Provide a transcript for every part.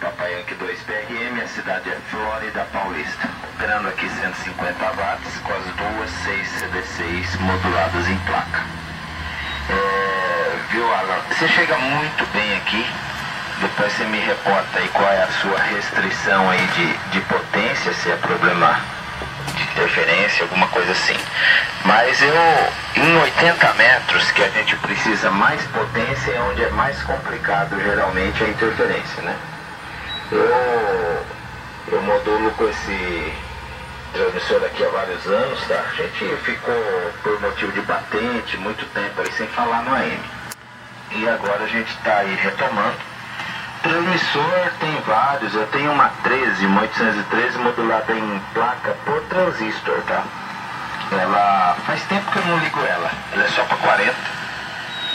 Papai Yankee 2 PRM, a cidade é Flórida Paulista. Operando aqui 150 watts com as duas 6 CD6 moduladas em placa. Viu, Alan? Você chega muito bem aqui. Depois você me reporta aí qual é a sua restrição aí de potência, se é problema de interferência, alguma coisa assim. Mas em 80 metros, que a gente precisa mais potência, é onde é mais complicado geralmente a interferência, né? Eu modulo com esse transmissor aqui há vários anos, tá? A gente ficou por motivo de batente muito tempo aí sem falar no AM. E agora a gente está aí retomando. Transmissor tem vários, eu tenho uma 813 modulada em placa por transistor, tá? Ela faz tempo que eu não ligo ela é só para 40.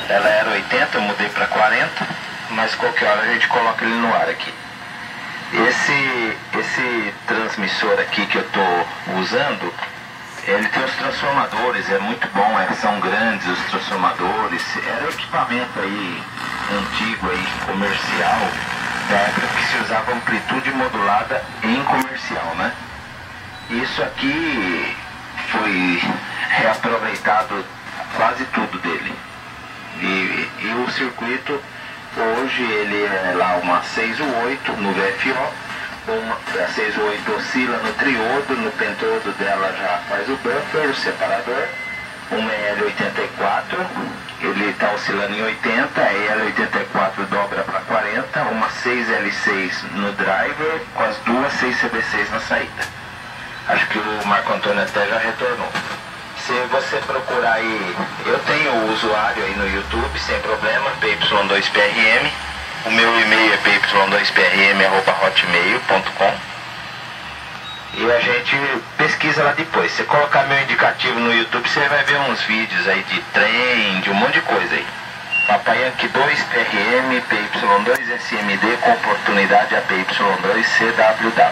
Ela era 80, eu mudei para 40, mas qualquer hora a gente coloca ele no ar aqui. Esse transmissor aqui que eu estou usando, ele tem os transformadores, é muito bom, são grandes os transformadores, era equipamento aí antigo aí, comercial, da época que se usava amplitude modulada em comercial, né? Isso aqui foi reaproveitado quase tudo dele. E o circuito, hoje ele é lá uma 6 ou 8 no VFO, a 6 ou 8 oscila no triodo, no pentodo dela já faz o buffer, o separador, uma L84, ele está oscilando em 80, a L84 dobra para 40, uma 6L6 no driver, com as duas 6 CB6 na saída. Acho que o Marco Antônio até já retornou. Se você procurar aí, eu tenho o usuário aí no YouTube, sem problema, PY2PRM. O meu e-mail é py2prm@hotmail.com. E a gente pesquisa lá depois. Se você colocar meu indicativo no YouTube, você vai ver uns vídeos aí de trem, de um monte de coisa aí. Papai Yankee 2 PRM, PY2 SMD com oportunidade a PY2 CWW.